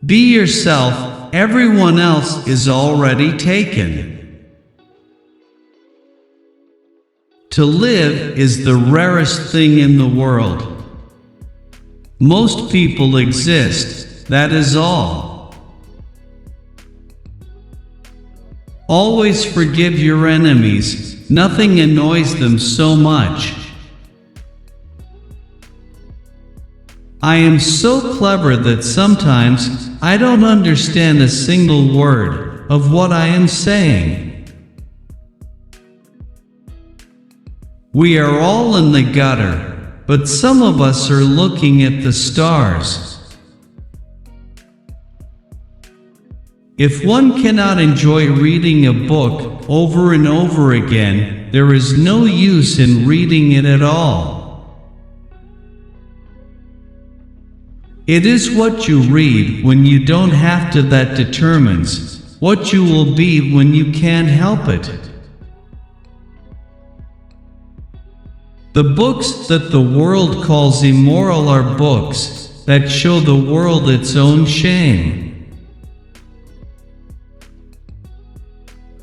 Be yourself, everyone else is already taken. To live is the rarest thing in the world. Most people exist, that is all. Always forgive your enemies, nothing annoys them so much. I am so clever that sometimes I don't understand a single word of what I am saying. We are all in the gutter, but some of us are looking at the stars. If one cannot enjoy reading a book over and over again, there is no use in reading it at all. It is what you read when you don't have to that determines what you will be when you can't help it. The books that the world calls immoral are books that show the world its own shame.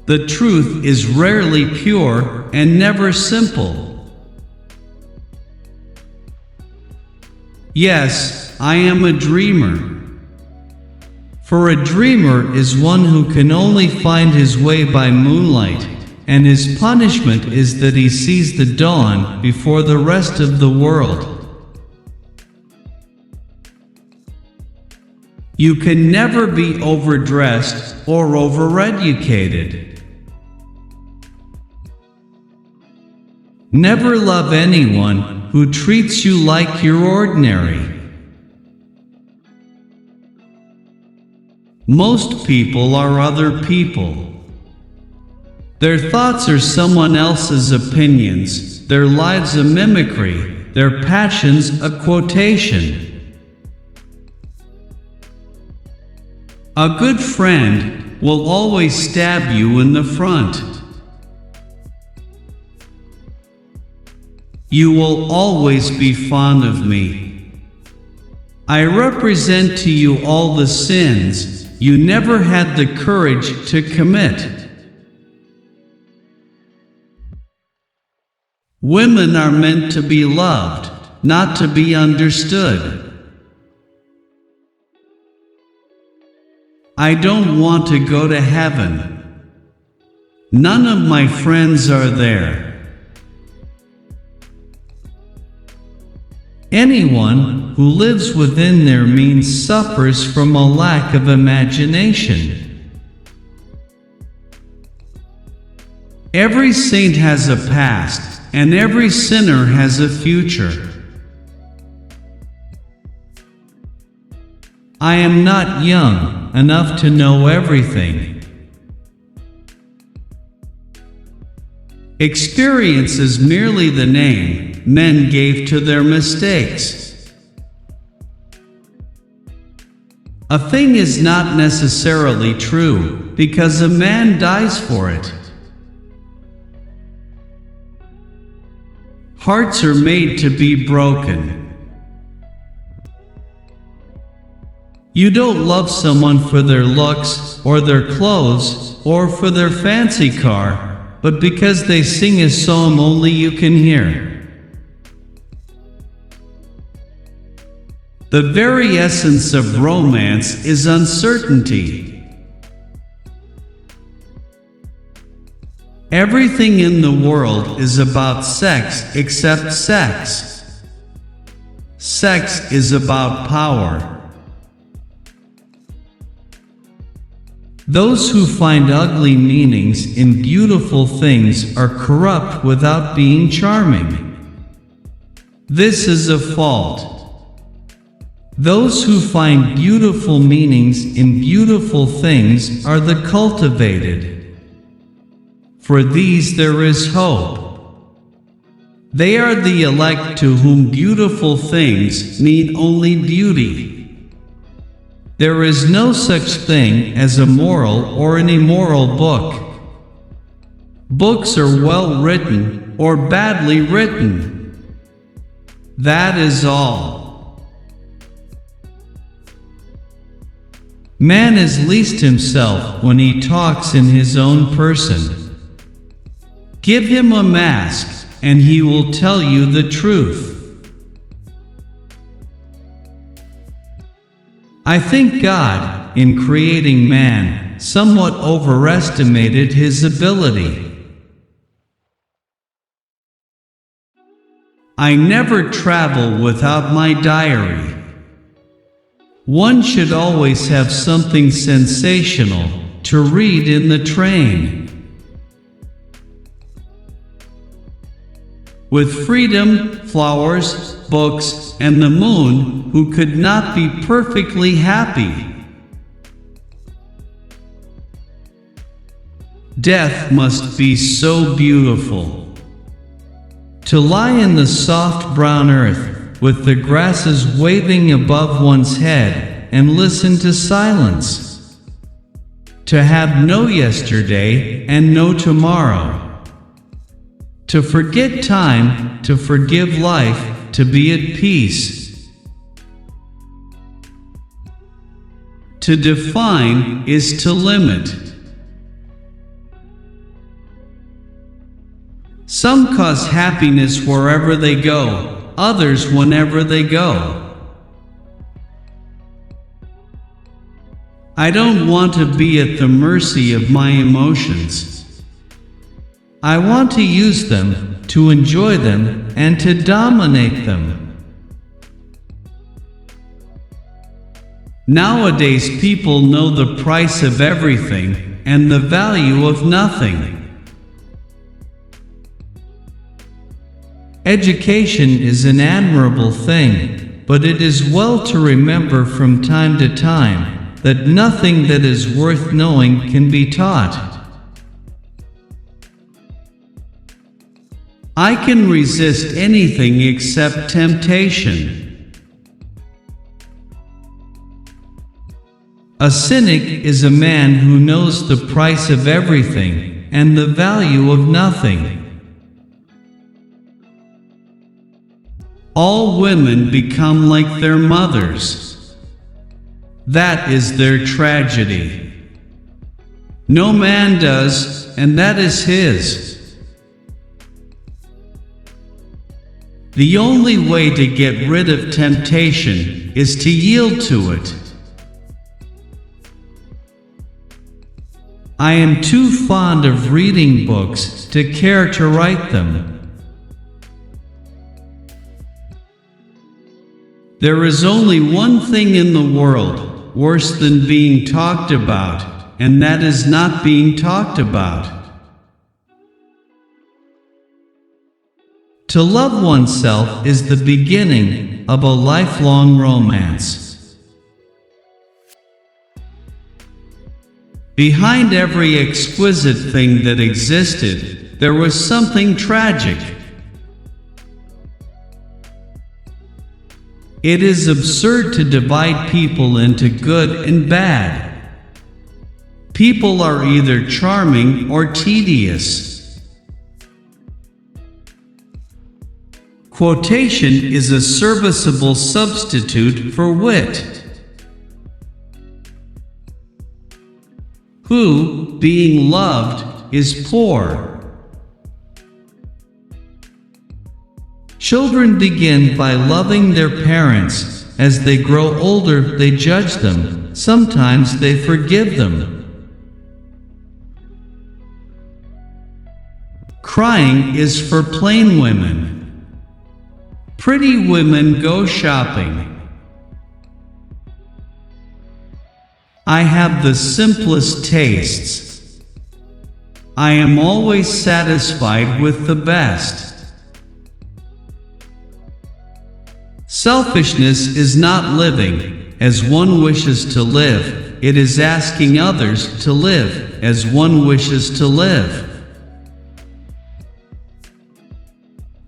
The truth is rarely pure and never simple. Yes, I am a dreamer. For a dreamer is one who can only find his way by moonlight, and his punishment is that he sees the dawn before the rest of the world. You can never be overdressed or overeducated. Never love anyone who treats you like you're ordinary. Most people are other people. Their thoughts are someone else's opinions, their lives a mimicry, their passions a quotation. A good friend will always stab you in the front. You will always be fond of me. I represent to you all the sins you never had the courage to commit. Women are meant to be loved, not to be understood. I don't want to go to heaven. None of my friends are there. Anyone who lives within their means suffers from a lack of imagination. Every saint has a past, and every sinner has a future. I am not young enough to know everything. Experience is merely the name men gave to their mistakes. A thing is not necessarily true because a man dies for it. Hearts are made to be broken. You don't love someone for their looks or their clothes or for their fancy car, but because they sing a song only you can hear. The very essence of romance is uncertainty. Everything in the world is about sex except sex. Sex is about power. Those who find ugly meanings in beautiful things are corrupt without being charming. This is a fault. Those who find beautiful meanings in beautiful things are the cultivated. For these there is hope. They are the elect to whom beautiful things need only beauty. There is no such thing as a moral or an immoral book. Books are well written or badly written. That is all. Man is least himself when he talks in his own person. Give him a mask, and he will tell you the truth. I think God, in creating man, somewhat overestimated his ability. I never travel without my diary. One should always have something sensational to read in the train. With freedom, flowers, books, and the moon, who could not be perfectly happy? Death must be so beautiful. To lie in the soft brown earth, with the grasses waving above one's head, and listen to silence. To have no yesterday and no tomorrow. To forget time, to forgive life, to be at peace. To define is to limit. Some cause happiness wherever they go, others whenever they go. I don't want to be at the mercy of my emotions. I want to use them, to enjoy them, and to dominate them. Nowadays people know the price of everything, and the value of nothing. Education is an admirable thing, but it is well to remember from time to time that nothing that is worth knowing can be taught. I can resist anything except temptation. A cynic is a man who knows the price of everything and the value of nothing. All women become like their mothers. That is their tragedy. No man does, and that is his. The only way to get rid of temptation is to yield to it. I am too fond of reading books to care to write them. There is only one thing in the world worse than being talked about, and that is not being talked about. To love oneself is the beginning of a lifelong romance. Behind every exquisite thing that existed, there was something tragic. It is absurd to divide people into good and bad. People are either charming or tedious. Quotation is a serviceable substitute for wit. Who, being loved, is poor. Children begin by loving their parents. As they grow older, they judge them. Sometimes they forgive them. Crying is for plain women. Pretty women go shopping. I have the simplest tastes. I am always satisfied with the best. Selfishness is not living as one wishes to live, it is asking others to live as one wishes to live.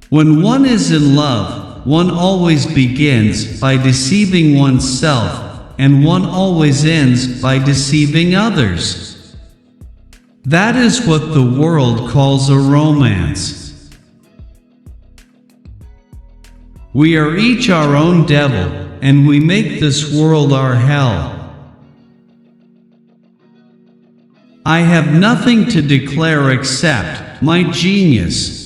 When one is in love, one always begins by deceiving oneself, and one always ends by deceiving others. That is what the world calls a romance. We are each our own devil, and we make this world our hell. I have nothing to declare except my genius.